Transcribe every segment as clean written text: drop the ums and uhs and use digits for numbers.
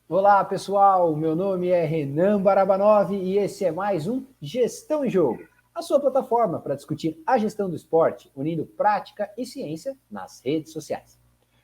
Olá, pessoal. Meu nome é Renan Barabanov e esse é mais um Gestão em Jogo, a sua plataforma para discutir a gestão do esporte, unindo prática e ciência nas redes sociais.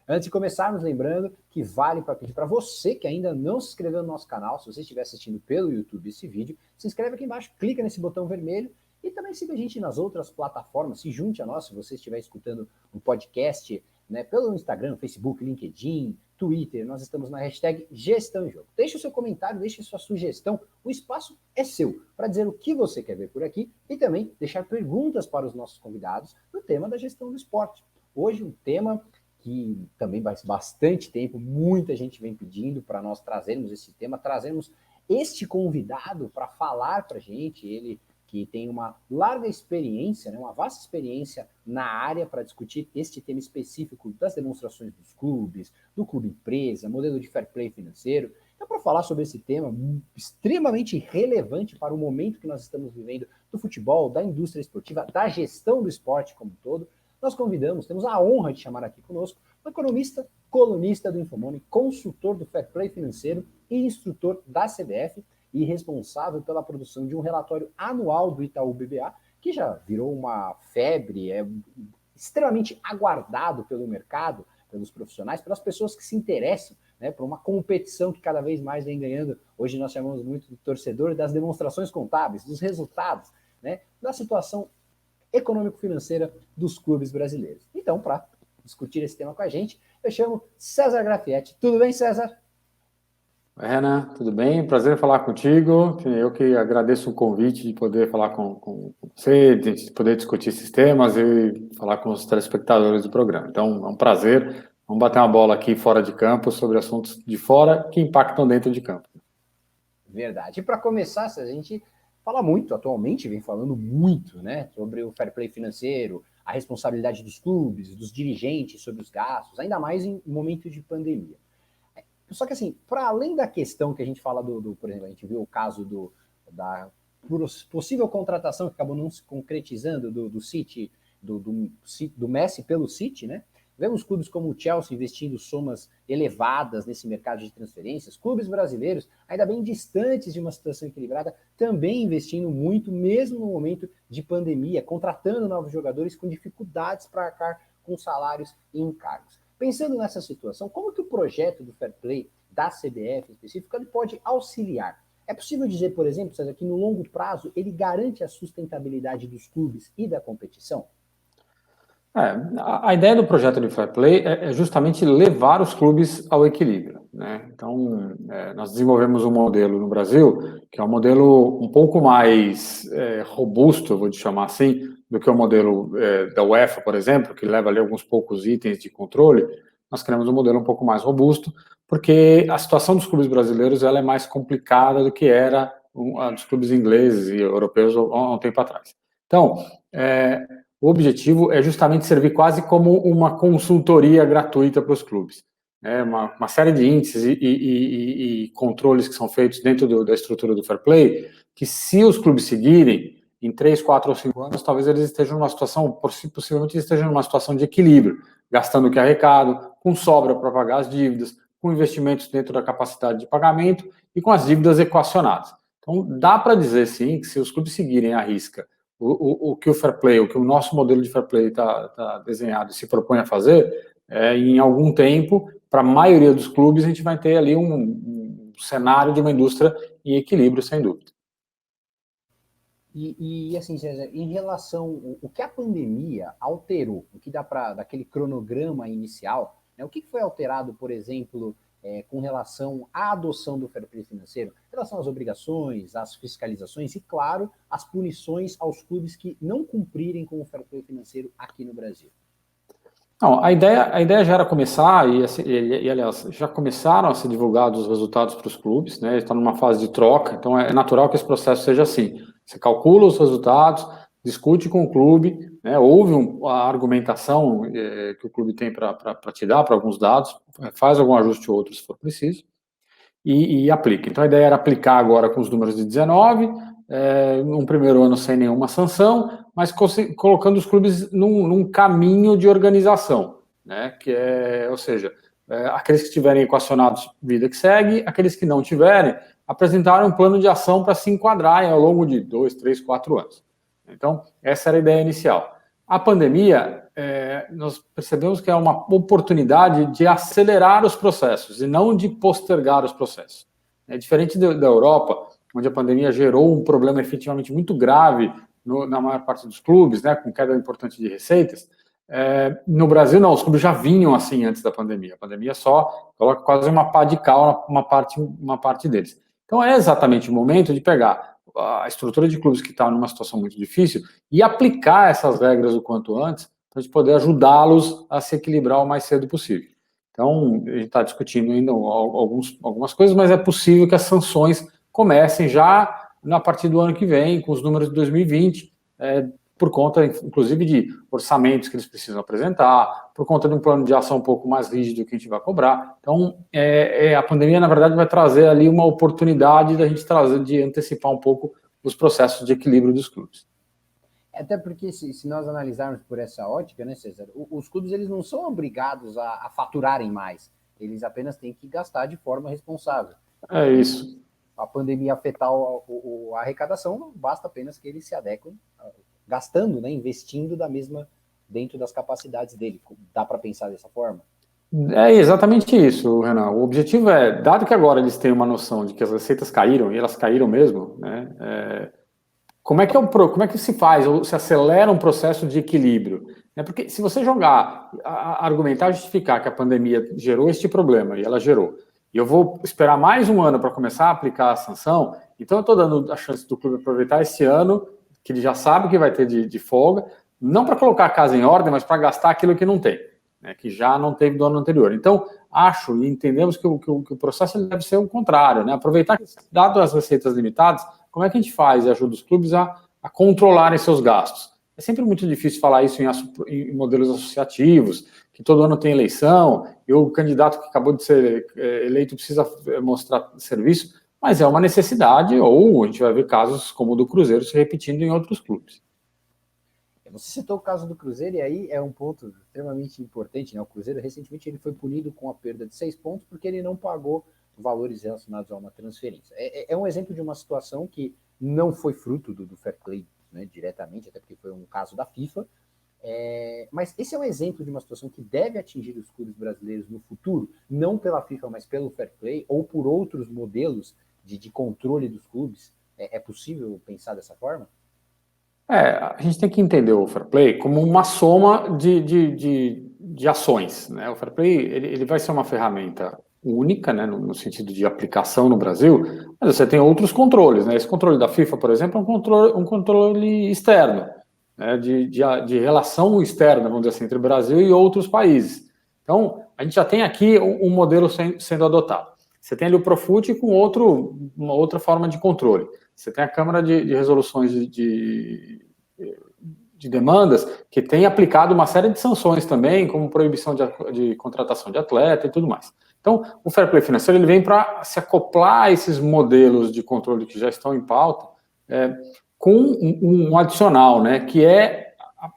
Antes de começarmos, lembrando que vale para pedir para você que ainda não se inscreveu no nosso canal, se você estiver assistindo pelo YouTube esse vídeo, se inscreve aqui embaixo, clica nesse botão vermelho e também siga a gente nas outras plataformas, se junte a nós se você estiver escutando um podcast, né, pelo Instagram, Facebook, LinkedIn, Twitter, nós estamos na hashtag Gestão em Jogo. Deixe o seu comentário, deixe sua sugestão, o espaço é seu para dizer o que você quer ver por aqui e também deixar perguntas para os nossos convidados no tema da gestão do esporte. Hoje um tema que também faz bastante tempo, muita gente vem pedindo para nós trazermos esse tema, trazermos este convidado para falar para a gente, ele que tem uma larga experiência, né, uma vasta experiência na área para discutir este tema específico das demonstrações dos clubes, do clube empresa, modelo de fair play financeiro. Então, para falar sobre esse tema extremamente relevante para o momento que nós estamos vivendo do futebol, da indústria esportiva, da gestão do esporte como um todo, nós convidamos, temos a honra de chamar aqui conosco um economista, colunista do Infomoney, consultor do fair play financeiro e instrutor da CBF, e responsável pela produção de um relatório anual do Itaú BBA, que já virou uma febre, é extremamente aguardado pelo mercado, pelos profissionais, pelas pessoas que se interessam, né, por uma competição que cada vez mais vem ganhando. Hoje nós chamamos muito de torcedor das demonstrações contábeis, dos resultados, né, da situação econômico-financeira dos clubes brasileiros. Então, para discutir esse tema com a gente, eu chamo César Grafietti. Tudo bem, César? Oi, Renan, tudo bem? Prazer em falar contigo. Eu que agradeço o convite de poder falar com você, de poder discutir esses temas e falar com os telespectadores do programa. Então, é um prazer. Vamos bater uma bola aqui fora de campo sobre assuntos de fora que impactam dentro de campo. Verdade. E para começar, a gente fala muito, atualmente vem falando muito, né, sobre o fair play financeiro, a responsabilidade dos clubes, dos dirigentes sobre os gastos, ainda mais em momento de pandemia. Só que assim, para além da questão que a gente fala por exemplo, a gente viu o caso da possível contratação que acabou não se concretizando do City, do Messi pelo City, né? Vemos clubes como o Chelsea investindo somas elevadas nesse mercado de transferências, clubes brasileiros, ainda bem distantes de uma situação equilibrada, também investindo muito, mesmo no momento de pandemia, contratando novos jogadores com dificuldades para arcar com salários e encargos. Pensando nessa situação, como que o projeto do Fair Play da CBF em específico ele pode auxiliar? É possível dizer, por exemplo, César, que no longo prazo ele garante a sustentabilidade dos clubes e da competição? A ideia do projeto de Fair Play é justamente levar os clubes ao equilíbrio, né? Então, nós desenvolvemos um modelo no Brasil que é um modelo um pouco mais robusto, eu vou te chamar assim, do que o modelo da UEFA, por exemplo, que leva ali alguns poucos itens de controle. Nós queremos um modelo um pouco mais robusto, porque a situação dos clubes brasileiros ela é mais complicada do que era a dos clubes ingleses e europeus há um tempo atrás. Então, o objetivo é justamente servir quase como uma consultoria gratuita para os clubes. É uma série de índices e controles que são feitos dentro da estrutura do Fair Play, que se os clubes seguirem, em 3, 4 ou 5 anos, talvez eles estejam numa situação, possivelmente estejam numa situação de equilíbrio, gastando o que é arrecado, com sobra para pagar as dívidas, com investimentos dentro da capacidade de pagamento e com as dívidas equacionadas. Então, dá para dizer, sim, que se os clubes seguirem à risca o que o fair play, o que o nosso modelo de fair play está desenhado e se propõe a fazer, em algum tempo, para a maioria dos clubes, a gente vai ter ali um cenário de uma indústria em equilíbrio, sem dúvida. E assim, César, em relação o que a pandemia alterou, o que dá para daquele cronograma inicial, né, o que foi alterado, por exemplo, com relação à adoção do fair play financeiro, em relação às obrigações, às fiscalizações e, claro, às punições aos clubes que não cumprirem com o fair play financeiro aqui no Brasil? Não, a ideia já era começar, aliás, já começaram a ser divulgados os resultados para os clubes, né? Está numa fase de troca, então é natural que esse processo seja assim. Você calcula os resultados, discute com o clube, né? Ouve a argumentação que o clube tem para te dar, para alguns dados, faz algum ajuste ou outro se for preciso, e aplica. Então a ideia era aplicar agora com os números de 19, num primeiro ano sem nenhuma sanção, mas colocando os clubes num caminho de organização, né? Ou seja, aqueles que estiverem equacionados, vida que segue, aqueles que não tiverem, apresentaram um plano de ação para se enquadrarem ao longo de 2, 3, 4 anos. Então, essa era a ideia inicial. A pandemia, nós percebemos que é uma oportunidade de acelerar os processos e não de postergar os processos. É diferente da Europa, onde a pandemia gerou um problema efetivamente muito grave na maior parte dos clubes, né, com queda importante de receitas. No Brasil, não, os clubes já vinham assim antes da pandemia. A pandemia só coloca quase uma pá de cal uma parte deles. Então, é exatamente o momento de pegar a estrutura de clubes que está numa situação muito difícil e aplicar essas regras o quanto antes para a gente poder ajudá-los a se equilibrar o mais cedo possível. Então, a gente está discutindo ainda algumas coisas, mas é possível que as sanções comecem já a partir do ano que vem, com os números de 2020, por conta, inclusive, de orçamentos que eles precisam apresentar, por conta de um plano de ação um pouco mais rígido que a gente vai cobrar. Então, a pandemia, na verdade, vai trazer ali uma oportunidade da gente de antecipar um pouco os processos de equilíbrio dos clubes. Até porque, se nós analisarmos por essa ótica, né, César, os clubes eles não são obrigados a faturarem mais, eles apenas têm que gastar de forma responsável. É isso. A pandemia afetar a arrecadação, não basta apenas que eles se adequem, gastando, né, investindo dentro das capacidades dele. Dá para pensar dessa forma? É exatamente isso, Renan. O objetivo dado que agora eles têm uma noção de que as receitas caíram, e elas caíram mesmo, né? Como é que se faz, ou se acelera um processo de equilíbrio? Porque se você argumentar, justificar que a pandemia gerou este problema, e ela gerou, e eu vou esperar mais um ano para começar a aplicar a sanção, então eu estou dando a chance do clube aproveitar esse ano, que ele já sabe que vai ter de folga, não para colocar a casa em ordem, mas para gastar aquilo que não tem, né, que já não teve do ano anterior. Então, acho e entendemos que o processo deve ser o contrário, né? Aproveitar que, dado as receitas limitadas, como é que a gente faz e ajuda os clubes a controlarem seus gastos? É sempre muito difícil falar isso em modelos associativos, que todo ano tem eleição, e o candidato que acabou de ser eleito precisa mostrar serviço, mas é uma necessidade, ou a gente vai ver casos como o do Cruzeiro se repetindo em outros clubes. Você citou o caso do Cruzeiro, e aí é um ponto extremamente importante, né? O Cruzeiro, recentemente, ele foi punido com a perda de 6 pontos porque ele não pagou valores relacionados a uma transferência. É um exemplo de uma situação que não foi fruto do fair play, né, diretamente, até porque foi um caso da FIFA, mas esse é um exemplo de uma situação que deve atingir os clubes brasileiros no futuro, não pela FIFA, mas pelo fair play, ou por outros modelos de controle dos clubes. É possível pensar dessa forma? A gente tem que entender o fair play como uma soma de ações, né? O fair play ele vai ser uma ferramenta única, né, no sentido de aplicação no Brasil, mas você tem outros controles, né? Esse controle da FIFA, por exemplo, é um controle externo, né, de relação externa, vamos dizer assim, entre o Brasil e outros países. Então, a gente já tem aqui um modelo sendo adotado. Você tem ali o Profut com uma outra forma de controle. Você tem a Câmara de Resoluções de demandas, que tem aplicado uma série de sanções também, como proibição de contratação de atleta e tudo mais. Então, o fair play financeiro ele vem para se acoplar a esses modelos de controle que já estão em pauta, com um adicional, né, que é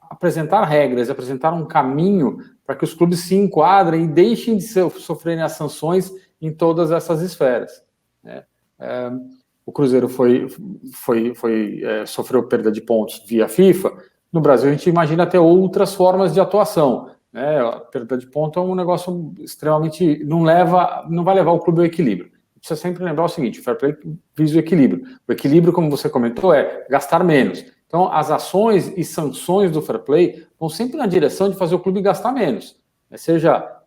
apresentar regras, apresentar um caminho para que os clubes se enquadrem e deixem de sofrerem as sanções em todas essas esferas, né? O Cruzeiro sofreu perda de pontos via FIFA. No Brasil, a gente imagina ter outras formas de atuação, né? A perda de ponto é um negócio extremamente... não vai levar o clube ao equilíbrio. Precisa sempre lembrar o seguinte: o fair play visa o equilíbrio. O equilíbrio, como você comentou, é gastar menos. Então, as ações e sanções do fair play vão sempre na direção de fazer o clube gastar menos, né? Seja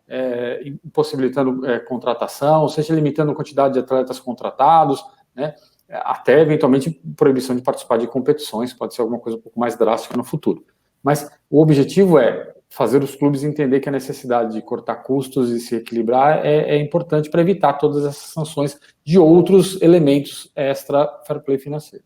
impossibilitando contratação, seja limitando a quantidade de atletas contratados, né? Até eventualmente proibição de participar de competições, pode ser alguma coisa um pouco mais drástica no futuro. Mas o objetivo é fazer os clubes entender que a necessidade de cortar custos e se equilibrar é importante para evitar todas essas sanções de outros elementos extra fair play financeiro.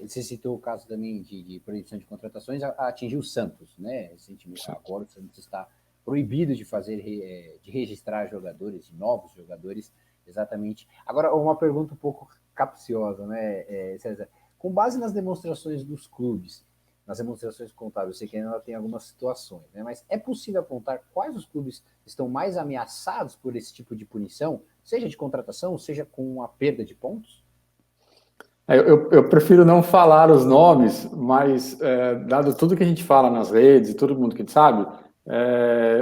Você citou o caso também de proibição de contratações, atingiu o Santos, né? Recentemente, agora o Santos está proibido de de registrar jogadores, de novos jogadores, exatamente. Agora, uma pergunta um pouco capciosa, né, César? Com base nas demonstrações dos clubes, nas demonstrações contábeis, eu sei que ainda tem algumas situações, né? Mas é possível apontar quais os clubes estão mais ameaçados por esse tipo de punição, seja de contratação, seja com a perda de pontos? Eu prefiro não falar os nomes, mas dado tudo que a gente fala nas redes e todo mundo que sabe,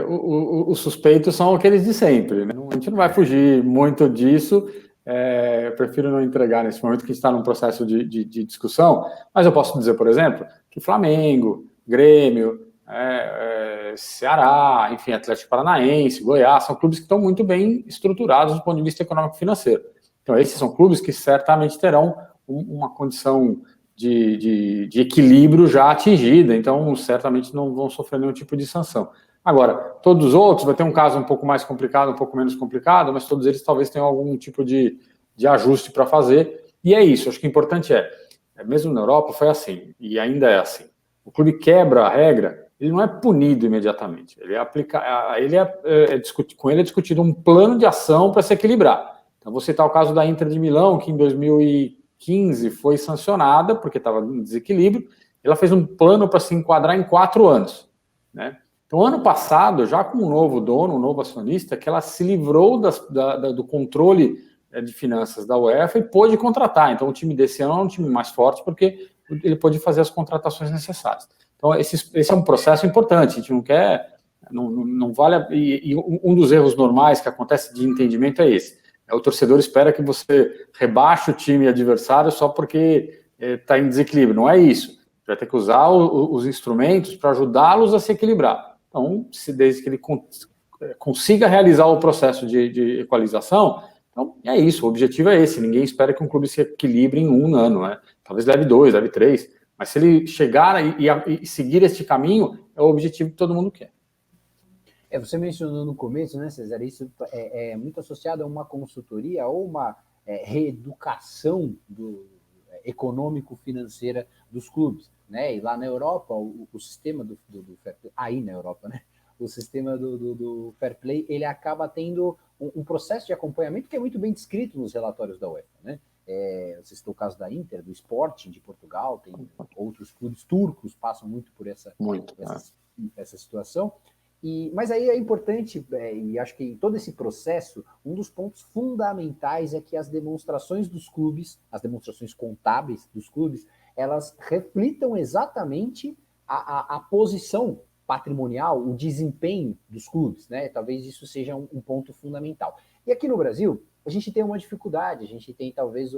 os suspeitos são aqueles de sempre, né? A gente não vai fugir muito disso. Eu prefiro não entregar nesse momento que a gente está num processo de discussão, mas eu posso dizer, por exemplo, que Flamengo, Grêmio, Ceará, enfim, Atlético Paranaense, Goiás, são clubes que estão muito bem estruturados do ponto de vista econômico-financeiro. Então, esses são clubes que certamente terão uma condição de equilíbrio já atingida, então certamente não vão sofrer nenhum tipo de sanção. Agora, todos os outros, vai ter um caso um pouco mais complicado, um pouco menos complicado, mas todos eles talvez tenham algum tipo de ajuste para fazer, e é isso. Acho que o importante mesmo na Europa foi assim, e ainda é assim. O clube quebra a regra, ele não é punido imediatamente, com ele é discutido um plano de ação para se equilibrar. Então, vou citar o caso da Inter de Milão, que em 2015 foi sancionada, porque estava em desequilíbrio. Ela fez um plano para se enquadrar em 4 anos, né? Então, ano passado, já com um novo dono, um novo acionista, que ela se livrou do controle de finanças da UEFA e pôde contratar. Então, o time desse ano é um time mais forte, porque ele pôde fazer as contratações necessárias. Então, esse é um processo importante. A gente não quer... Não vale... E um dos erros normais que acontece de entendimento é esse. O torcedor espera que você rebaixe o time adversário só porque está em desequilíbrio. Não é isso. Vai ter que usar os instrumentos para ajudá-los a se equilibrar. Então, desde que ele consiga realizar o processo de equalização, então é isso. O objetivo é esse. Ninguém espera que um clube se equilibre em um ano, né? Talvez leve 2, leve 3. Mas se ele chegar e seguir este caminho, é o objetivo que todo mundo quer. Você mencionou no começo, né, César, isso é muito associado a uma consultoria ou uma reeducação econômico-financeira dos clubes, né? E lá na Europa, o sistema do fair play, aí na Europa, né? O sistema do fair play, ele acaba tendo um processo de acompanhamento que é muito bem descrito nos relatórios da UEFA, né? Você citou o caso da Inter, do Sporting de Portugal, tem outros clubes turcos passam muito por essa situação. Mas aí é importante, e acho que em todo esse processo, um dos pontos fundamentais é que as demonstrações dos clubes, as demonstrações contábeis dos clubes, elas reflitam exatamente a posição patrimonial, o desempenho dos clubes, né? Talvez isso seja um ponto fundamental. E aqui no Brasil, a gente tem uma dificuldade, a gente tem talvez,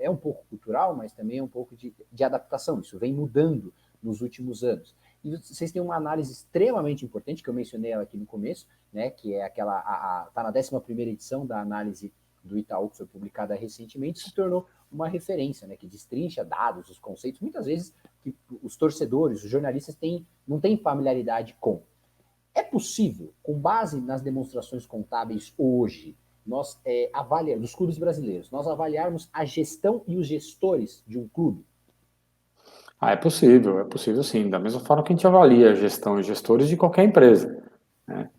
um pouco cultural, mas também é um pouco de adaptação, isso vem mudando nos últimos anos. E vocês têm uma análise extremamente importante, que eu mencionei ela aqui no começo, né, que é aquela, está na 11ª edição da análise do Itaú, que foi publicada recentemente, se tornou uma referência, né, que destrincha dados, os conceitos, muitas vezes que os torcedores, os jornalistas não têm familiaridade com. É possível, com base nas demonstrações contábeis hoje, nós avaliarmos, dos clubes brasileiros, nós avaliarmos a gestão e os gestores de um clube? É possível sim, da mesma forma que a gente avalia a gestão e gestores de qualquer empresa, né?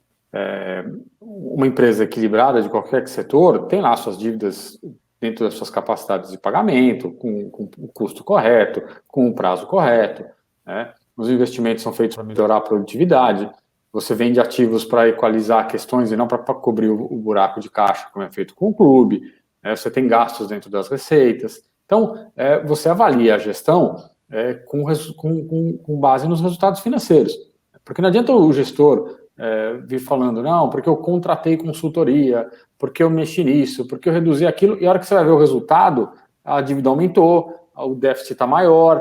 Uma empresa equilibrada de qualquer setor tem lá suas dívidas dentro das suas capacidades de pagamento, com o custo correto, com o prazo correto, né? Os investimentos são feitos para melhorar a produtividade, você vende ativos para equalizar questões e não para cobrir o buraco de caixa, como é feito com o clube, né? Você tem gastos dentro das receitas. Então, você avalia a gestão com base nos resultados financeiros. Porque não adianta o gestor vir falando, não, porque eu contratei consultoria, porque eu mexi nisso, porque eu reduzi aquilo, e a hora que você vai ver o resultado, a dívida aumentou, o déficit está maior,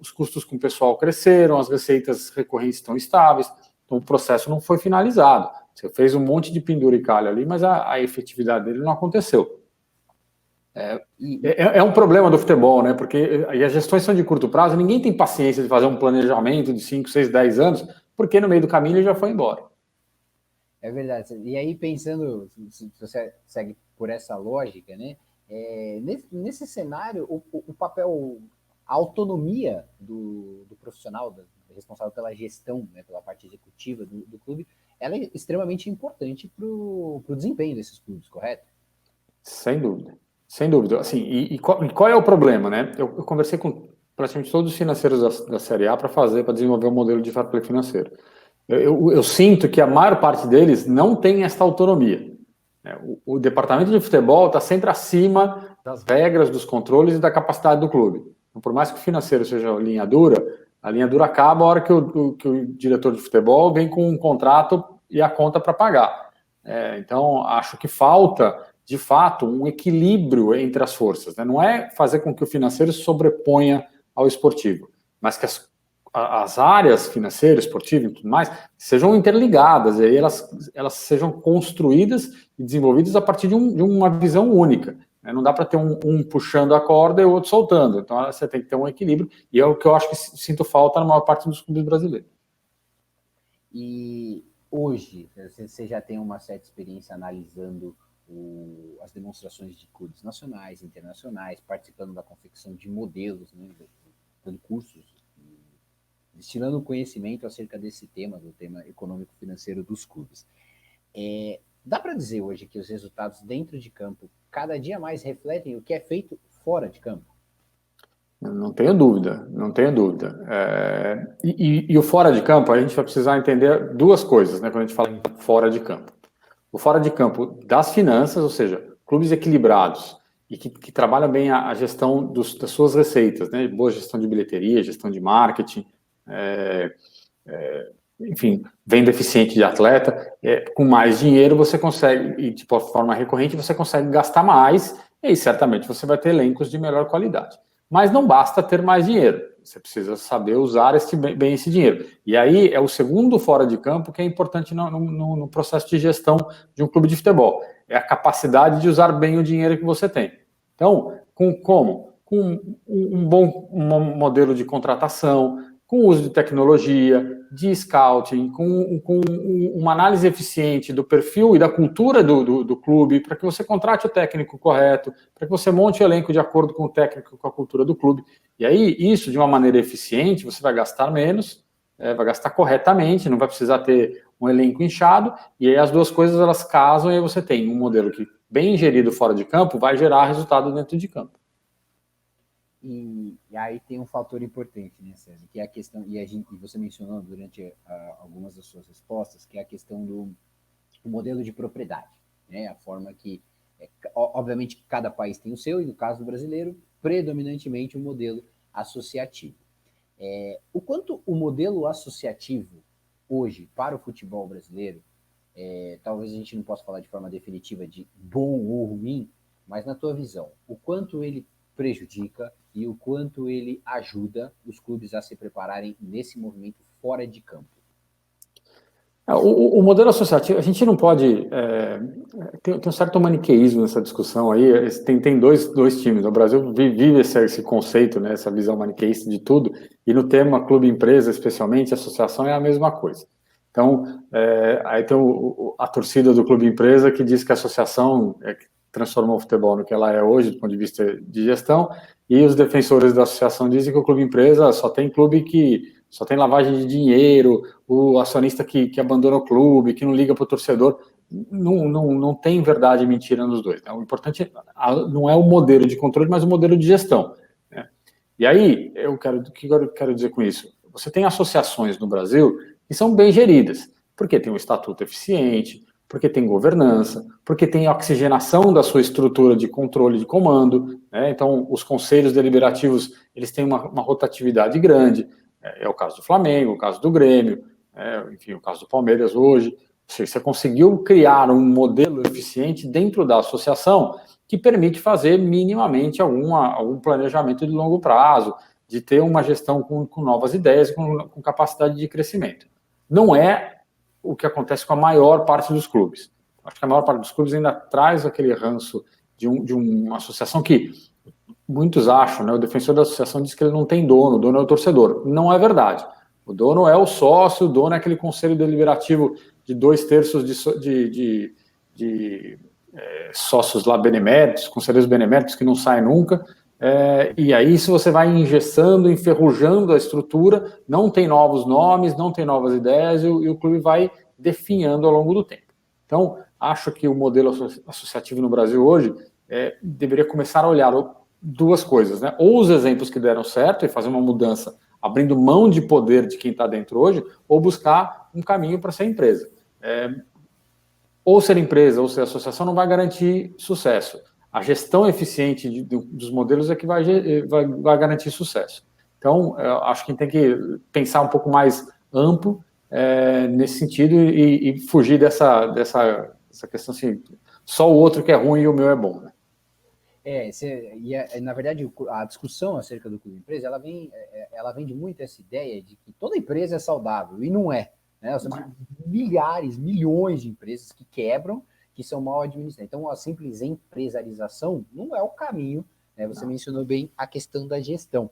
os custos com o pessoal cresceram, as receitas recorrentes estão estáveis, então o processo não foi finalizado. Você fez um monte de penduricalho ali, mas a efetividade dele não aconteceu. É um problema do futebol, né? Porque as gestões são de curto prazo, ninguém tem paciência de fazer um planejamento de 5, 6, 10 anos, porque no meio do caminho ele já foi embora. É verdade. E aí, pensando, se você segue por essa lógica, né? Nesse cenário, o papel, a autonomia do profissional, responsável pela gestão, né, pela parte executiva do clube, ela é extremamente importante para o desempenho desses clubes, correto? Sem dúvida. Sem dúvida. Assim, e qual é o problema, né? Eu conversei com praticamente todos os financeiros da Série A para desenvolver um modelo de fair play financeiro. Eu sinto que a maior parte deles não tem essa autonomia. O departamento de futebol está sempre acima das regras, dos controles e da capacidade do clube. Então, por mais que o financeiro seja a linha dura acaba a hora que o diretor de futebol vem com um contrato e a conta para pagar. Então, acho que falta, de fato, um equilíbrio entre as forças. Né? Não é fazer com que o financeiro se sobreponha ao esportivo, mas que as áreas financeiras, esportivas e tudo mais sejam interligadas, e aí elas sejam construídas e desenvolvidas a partir de uma visão única. Né? Não dá para ter um puxando a corda e o outro soltando. Então você tem que ter um equilíbrio, e é o que eu acho que sinto falta na maior parte dos clubes brasileiros. E hoje, você já tem uma certa experiência analisando as demonstrações de clubes nacionais, internacionais, participando da confecção de modelos, né, dando cursos, destilando conhecimento acerca desse tema, do tema econômico-financeiro dos clubes. Dá para dizer hoje que os resultados dentro de campo cada dia mais refletem o que é feito fora de campo? Não tenho dúvida, não tenho dúvida. E o fora de campo, a gente vai precisar entender duas coisas, né, quando a gente fala em fora de campo. O fora de campo das finanças, ou seja, clubes equilibrados e que trabalham bem a gestão das suas receitas, né, boa gestão de bilheteria, gestão de marketing, enfim, venda eficiente de atleta, com mais dinheiro você consegue, e de forma recorrente, você consegue gastar mais, e aí certamente você vai ter elencos de melhor qualidade. Mas não basta ter mais dinheiro, você precisa saber usar bem esse dinheiro. E aí é o segundo fora de campo que é importante no processo de gestão de um clube de futebol, é a capacidade de usar bem o dinheiro que você tem. Então, como? Com um bom modelo de contratação, com o uso de tecnologia, de scouting, com uma análise eficiente do perfil e da cultura do clube, para que você contrate o técnico correto, para que você monte o elenco de acordo com o técnico, com a cultura do clube. E aí, isso de uma maneira eficiente, você vai gastar menos, vai gastar corretamente, não vai precisar ter um elenco inchado, e aí as duas coisas elas casam, e aí você tem um modelo que, bem gerido fora de campo, vai gerar resultado dentro de campo. E aí tem um fator importante, né, César, que é a questão, e você mencionou durante algumas das suas respostas, que é a questão do modelo de propriedade, né, a forma que, obviamente, cada país tem o seu, e no caso do brasileiro, predominantemente o modelo associativo. O quanto o modelo associativo, hoje, para o futebol brasileiro, talvez a gente não possa falar de forma definitiva de bom ou ruim, mas na tua visão, o quanto ele prejudica e o quanto ele ajuda os clubes a se prepararem nesse movimento fora de campo? O modelo associativo, a gente não pode... tem um certo maniqueísmo nessa discussão aí, tem dois times, o Brasil vive esse conceito, né, essa visão maniqueísta de tudo, e no tema clube-empresa, especialmente, associação é a mesma coisa. Então, aí tem a torcida do clube-empresa que diz que a associação transformou o futebol no que ela é hoje, do ponto de vista de gestão, e os defensores da associação dizem que o clube-empresa só tem clube que só tem lavagem de dinheiro, o acionista que abandona o clube, que não liga para o torcedor. Não tem verdade e mentira nos dois. Né? O importante não é o modelo de controle, mas o modelo de gestão. Né? E aí, o que eu quero dizer com isso? Você tem associações no Brasil que são bem geridas, porque tem um estatuto eficiente, porque tem governança, porque tem oxigenação da sua estrutura de controle de comando, né? Então os conselhos deliberativos eles têm uma rotatividade grande, é o caso do Flamengo, o caso do Grêmio, enfim, o caso do Palmeiras hoje. Você conseguiu criar um modelo eficiente dentro da associação que permite fazer minimamente algum planejamento de longo prazo, de ter uma gestão com novas ideias, com capacidade de crescimento. Não é o que acontece com a maior parte dos clubes. Acho que a maior parte dos clubes ainda traz aquele ranço de uma associação que muitos acham, né? O defensor da associação diz que ele não tem dono, o dono é o torcedor. Não é verdade. O dono é o sócio, o dono é aquele conselho deliberativo de 2/3 de sócios lá beneméritos, conselheiros beneméritos que não saem nunca. E aí, se você vai engessando, enferrujando a estrutura, não tem novos nomes, não tem novas ideias, e o clube vai definhando ao longo do tempo. Então, acho que o modelo associativo no Brasil hoje deveria começar a olhar duas coisas, né? Ou os exemplos que deram certo e fazer uma mudança, abrindo mão de poder de quem está dentro hoje, ou buscar um caminho para ser empresa. Ou ser empresa ou ser associação não vai garantir sucesso. A gestão eficiente dos modelos é que vai garantir sucesso. Então, eu acho que a gente tem que pensar um pouco mais amplo nesse sentido e fugir dessa questão assim, só o outro que é ruim e o meu é bom, né? Na verdade, a discussão acerca do clube empresa, ela vem de muito essa ideia de que toda empresa é saudável, e não é. Né? Nós temos milhares, milhões de empresas que quebram, que são mal administradas. Então, a simples empresarização não é o caminho, né? Você mencionou bem a questão da gestão.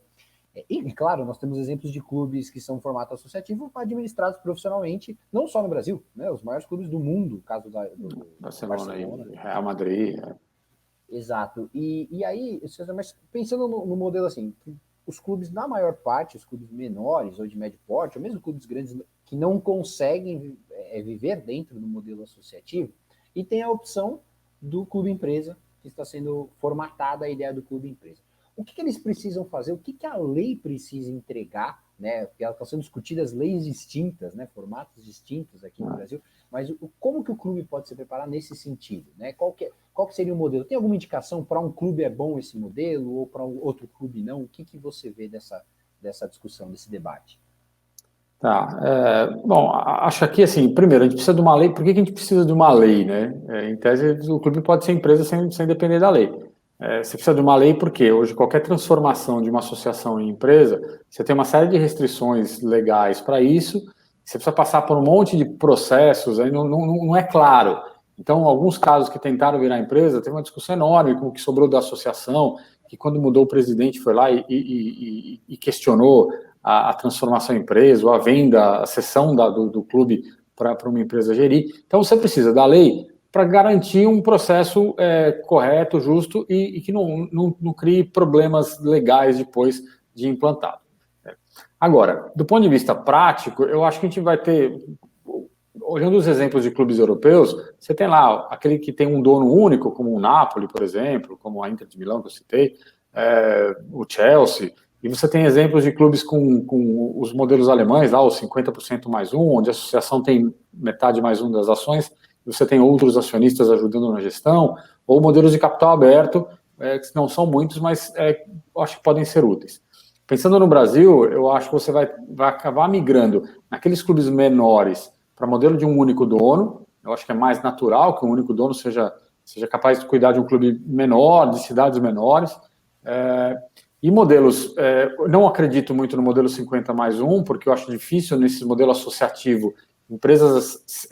E, claro, nós temos exemplos de clubes que são formato associativo administrados profissionalmente, não só no Brasil, né? Os maiores clubes do mundo, caso do Barcelona e Real Madrid. Exato. E aí, mas pensando no modelo assim, os clubes, na maior parte, os clubes menores ou de médio porte, ou mesmo clubes grandes que não conseguem viver dentro do modelo associativo, e tem a opção do clube empresa, que está sendo formatada a ideia do clube empresa. O que eles precisam fazer? O que a lei precisa entregar? Né? Porque elas estão sendo discutidas leis distintas, né? Formatos distintos aqui no Brasil, mas como que o clube pode se preparar nesse sentido? Né? Qual que seria o modelo? Tem alguma indicação para um clube é bom esse modelo ou para outro clube não? O que você vê dessa discussão, desse debate? Tá. Bom, acho que assim, primeiro, a gente precisa de uma lei. Por que a gente precisa de uma lei, né? Em tese, o clube pode ser empresa sem depender da lei. Você precisa de uma lei porque hoje qualquer transformação de uma associação em empresa, você tem uma série de restrições legais para isso, você precisa passar por um monte de processos, aí não é claro. Então, alguns casos que tentaram virar empresa, teve uma discussão enorme com o que sobrou da associação, que quando mudou o presidente foi lá e questionou a transformação em empresa, ou a venda, a cessão do clube para uma empresa gerir. Então, você precisa da lei para garantir um processo correto, justo e que não crie problemas legais depois de implantado. Agora, do ponto de vista prático, eu acho que a gente vai ter, olhando os exemplos de clubes europeus, você tem lá aquele que tem um dono único, como o Napoli, por exemplo, como a Inter de Milão, que eu citei, o Chelsea, e você tem exemplos de clubes com os modelos alemães, lá os 50% mais um, onde a associação tem metade mais um das ações, você tem outros acionistas ajudando na gestão, ou modelos de capital aberto, que não são muitos, mas eu acho que podem ser úteis. Pensando no Brasil, eu acho que você vai acabar migrando naqueles clubes menores para modelo de um único dono. Eu acho que é mais natural que um único dono seja capaz de cuidar de um clube menor, de cidades menores. E modelos, não acredito muito no modelo 50 mais um, porque eu acho difícil nesse modelo associativo empresas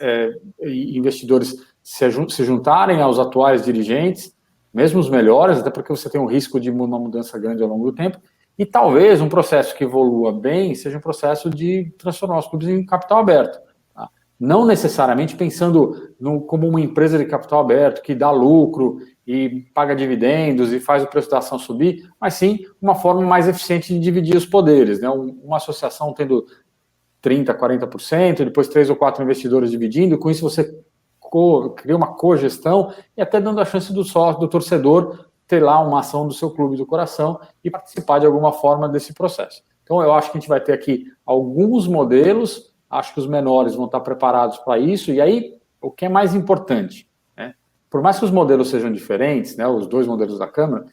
e investidores se juntarem aos atuais dirigentes, mesmo os melhores, até porque você tem um risco de uma mudança grande ao longo do tempo, e talvez um processo que evolua bem seja um processo de transformar os clubes em capital aberto. Tá? Não necessariamente pensando como uma empresa de capital aberto que dá lucro e paga dividendos e faz o preço da ação subir, mas sim uma forma mais eficiente de dividir os poderes. Né? Uma associação tendo 30%, 40%, depois 3 ou 4 investidores dividindo, com isso você cria uma cogestão e até dando a chance do sócio, do torcedor, ter lá uma ação do seu clube do coração e participar de alguma forma desse processo. Então, eu acho que a gente vai ter aqui alguns modelos, acho que os menores vão estar preparados para isso, e aí, o que é mais importante, né? Por mais que os modelos sejam diferentes, né, os dois modelos da Câmara,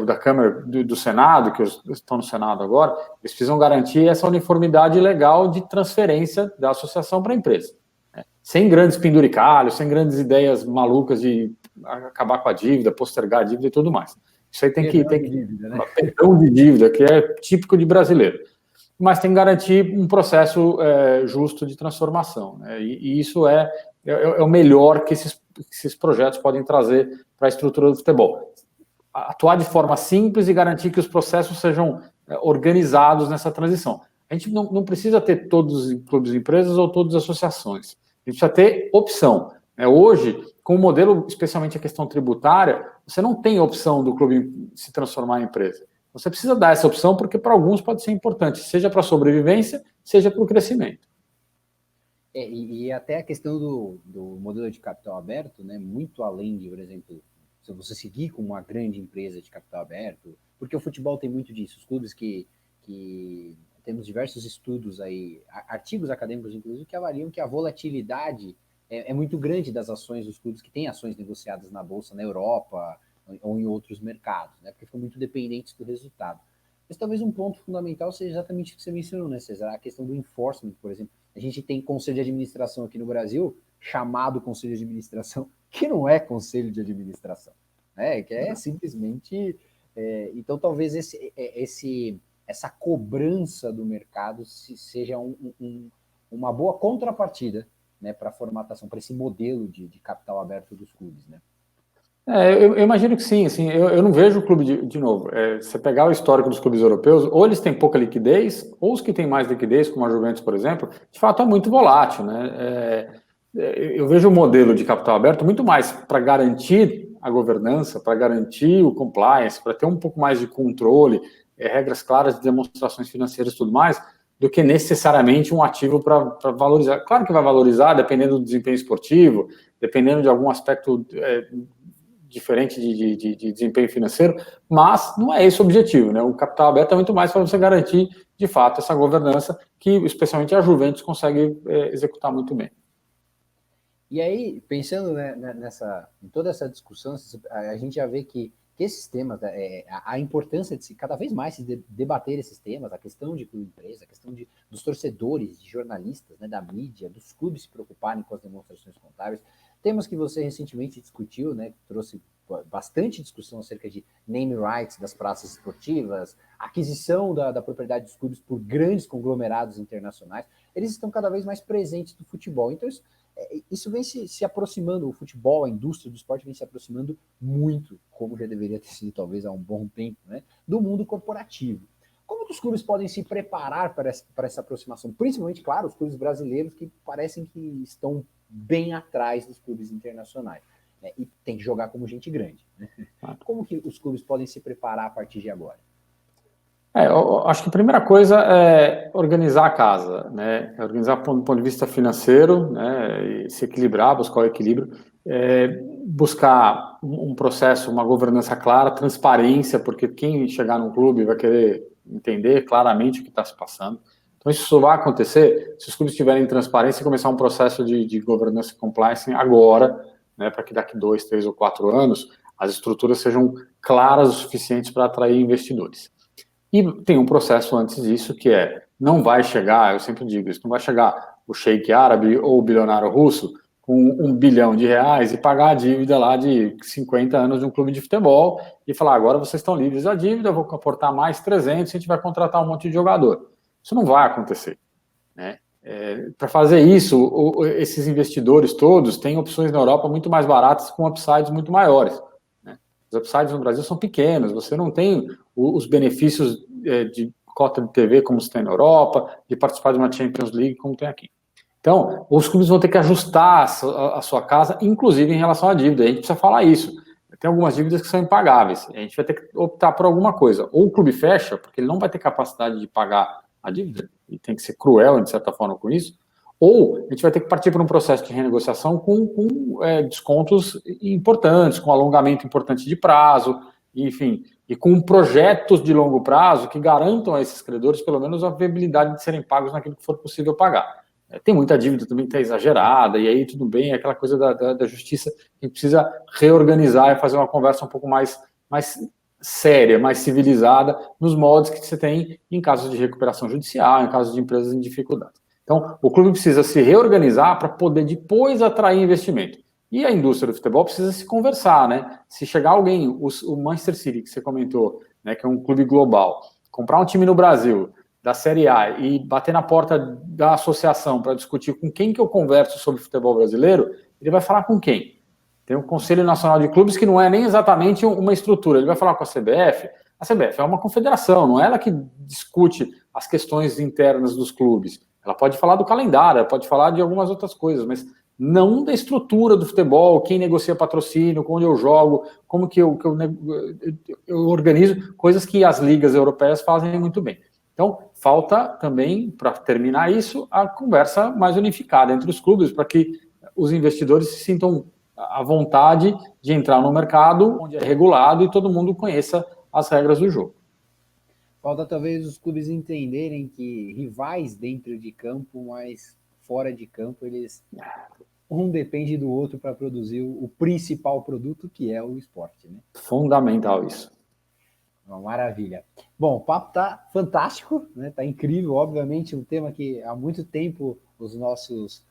o da Câmara do Senado, que estão no Senado agora, eles precisam garantir essa uniformidade legal de transferência da associação para a empresa. Né? Sem grandes penduricalhos, sem grandes ideias malucas de acabar com a dívida, postergar a dívida e tudo mais. Isso aí tem que dívida, né? Perdão de dívida, que é típico de brasileiro. Mas tem que garantir um processo justo de transformação. Né? E isso é o melhor que esses projetos podem trazer para a estrutura do futebol. Atuar de forma simples e garantir que os processos sejam organizados nessa transição. A gente não precisa ter todos os clubes e empresas ou todas as associações. A gente precisa ter opção. Hoje, com o modelo, especialmente a questão tributária, você não tem opção do clube se transformar em empresa. Você precisa dar essa opção porque para alguns pode ser importante, seja para a sobrevivência, seja para o crescimento. E até a questão do modelo de capital aberto, né, muito além de, por exemplo, se você seguir com uma grande empresa de capital aberto, porque o futebol tem muito disso, os clubes que temos diversos estudos aí, artigos acadêmicos inclusive, que avaliam que a volatilidade é muito grande das ações dos clubes que têm ações negociadas na Bolsa na Europa ou em outros mercados, né? Porque ficam muito dependentes do resultado. Mas talvez um ponto fundamental seja exatamente o que você mencionou, né, César? A questão do enforcement, por exemplo. A gente tem conselho de administração aqui no Brasil, chamado conselho de administração, que não é conselho de administração, né? Que é simplesmente... então, talvez essa cobrança do mercado seja uma boa contrapartida, né, para a formatação, para esse modelo de capital aberto dos clubes, né? Eu imagino que sim, assim, eu não vejo o clube, de novo, você pegar o histórico dos clubes europeus, ou eles têm pouca liquidez, ou os que têm mais liquidez, como a Juventus, por exemplo, de fato é muito volátil, né? Eu vejo o modelo de capital aberto muito mais para garantir a governança, para garantir o compliance, para ter um pouco mais de controle, regras claras de demonstrações financeiras e tudo mais, do que necessariamente um ativo para valorizar. Claro que vai valorizar, dependendo do desempenho esportivo, dependendo de algum aspecto diferente de desempenho financeiro, mas não é esse o objetivo, né? O capital aberto é muito mais para você garantir, de fato, essa governança que, especialmente, a Juventus consegue executar muito bem. E aí, pensando, né, em toda essa discussão, a gente já vê que esses temas, a importância de cada vez mais se debater esses temas, a questão de empresa, a questão dos torcedores, de jornalistas, né, da mídia, dos clubes se preocuparem com as demonstrações contábeis, temas que você recentemente discutiu, né, que trouxe bastante discussão acerca de name rights das praças esportivas, aquisição da propriedade dos clubes por grandes conglomerados internacionais, eles estão cada vez mais presentes do futebol. Então, isso vem se aproximando, o futebol, a indústria do esporte vem se aproximando muito, como já deveria ter sido talvez há um bom tempo, né, do mundo corporativo. Como que os clubes podem se preparar para essa aproximação? Principalmente, claro, os clubes brasileiros que parecem que estão bem atrás dos clubes internacionais, né, e tem que jogar como gente grande, né? Como que os clubes podem se preparar a partir de agora? Eu acho que a primeira coisa é organizar a casa, né? Organizar do ponto de vista financeiro, né? E se equilibrar, buscar o equilíbrio, buscar um processo, uma governança clara, transparência, porque quem chegar num clube vai querer entender claramente o que está se passando. Então, isso só vai acontecer se os clubes tiverem transparência e começar um processo de governança e compliance agora, né? Para que daqui 2, 3 ou 4 anos as estruturas sejam claras o suficiente para atrair investidores. E tem um processo antes disso que não vai chegar, eu sempre digo isso, não vai chegar o sheik árabe ou o bilionário russo com R$1 bilhão e pagar a dívida lá de 50 anos de um clube de futebol e falar, agora vocês estão livres da dívida, eu vou aportar mais 300 e a gente vai contratar um monte de jogador. Isso não vai acontecer, né? Para fazer isso, esses investidores todos têm opções na Europa muito mais baratas com upsides muito maiores. Os upsides no Brasil são pequenos, você não tem os benefícios de cota de TV como você tem na Europa, de participar de uma Champions League como tem aqui. Então, os clubes vão ter que ajustar a sua casa, inclusive em relação à dívida. A gente precisa falar isso. Tem algumas dívidas que são impagáveis. A gente vai ter que optar por alguma coisa. Ou o clube fecha, porque ele não vai ter capacidade de pagar a dívida, e tem que ser cruel, de certa forma, com isso. Ou a gente vai ter que partir para um processo de renegociação com descontos importantes, com alongamento importante de prazo, enfim, e com projetos de longo prazo que garantam a esses credores, pelo menos, a viabilidade de serem pagos naquilo que for possível pagar. Tem muita dívida também que está exagerada, e aí tudo bem, é aquela coisa da justiça que a gente precisa reorganizar e fazer uma conversa um pouco mais séria, mais civilizada, nos moldes que você tem em casos de recuperação judicial, em casos de empresas em dificuldade. Então, o clube precisa se reorganizar para poder depois atrair investimento. E a indústria do futebol precisa se conversar, né? Se chegar alguém, o Manchester City, que você comentou, né, que é um clube global, comprar um time no Brasil, da Série A, e bater na porta da associação para discutir com quem que eu converso sobre futebol brasileiro, ele vai falar com quem? Tem o Conselho Nacional de Clubes, que não é nem exatamente uma estrutura, ele vai falar com a CBF. A CBF é uma confederação, não é ela que discute as questões internas dos clubes. Ela pode falar do calendário, ela pode falar de algumas outras coisas, mas não da estrutura do futebol, quem negocia patrocínio, onde eu jogo, como que eu organizo, coisas que as ligas europeias fazem muito bem. Então, falta também, para terminar isso, a conversa mais unificada entre os clubes, para que os investidores se sintam a vontade de entrar no mercado onde é regulado e todo mundo conheça as regras do jogo. Falta talvez os clubes entenderem que rivais dentro de campo, mas fora de campo, eles um depende do outro para produzir o principal produto, que é o esporte, né? Fundamental isso. Uma maravilha. Bom, o papo tá fantástico, né? Tá incrível, obviamente, um tema que há muito tempo os nossos,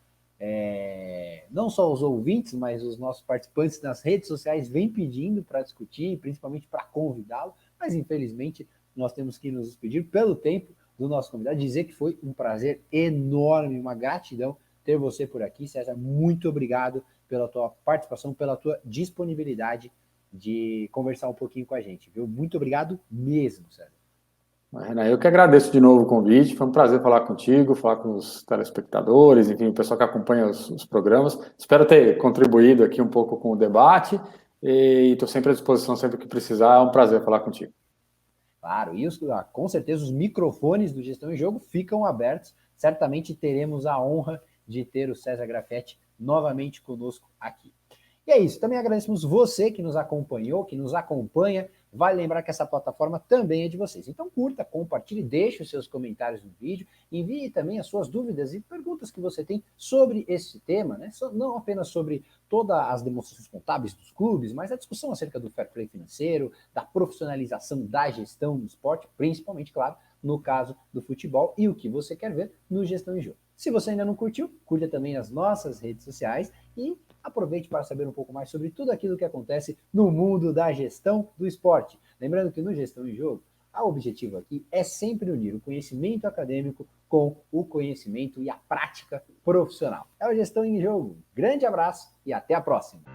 não só os ouvintes, mas os nossos participantes nas redes sociais vêm pedindo para discutir, principalmente para convidá-lo, mas infelizmente nós temos que nos despedir pelo tempo do nosso convidado, dizer que foi um prazer enorme, uma gratidão ter você por aqui, César. Muito obrigado pela tua participação, pela tua disponibilidade de conversar um pouquinho com a gente, viu? Muito obrigado mesmo, César. Renan, eu que agradeço de novo o convite, foi um prazer falar contigo, falar com os telespectadores, enfim, o pessoal que acompanha os programas. Espero ter contribuído aqui um pouco com o debate e estou sempre à disposição, sempre que precisar, é um prazer falar contigo. Claro, e com certeza os microfones do Gestão em Jogo ficam abertos, certamente teremos a honra de ter o César Grafetti novamente conosco aqui. E é isso, também agradecemos você que nos acompanhou, que nos acompanha. Vale lembrar que essa plataforma também é de vocês. Então curta, compartilhe, deixe os seus comentários no vídeo, envie também as suas dúvidas e perguntas que você tem sobre esse tema, né? Não apenas sobre todas as demonstrações contábeis dos clubes, mas a discussão acerca do fair play financeiro, da profissionalização da gestão do esporte, principalmente, claro, no caso do futebol, e o que você quer ver no Gestão em Jogo. Se você ainda não curtiu, curta também as nossas redes sociais e aproveite para saber um pouco mais sobre tudo aquilo que acontece no mundo da gestão do esporte. Lembrando que no Gestão em Jogo, o objetivo aqui é sempre unir o conhecimento acadêmico com o conhecimento e a prática profissional. É o Gestão em Jogo. Grande abraço e até a próxima!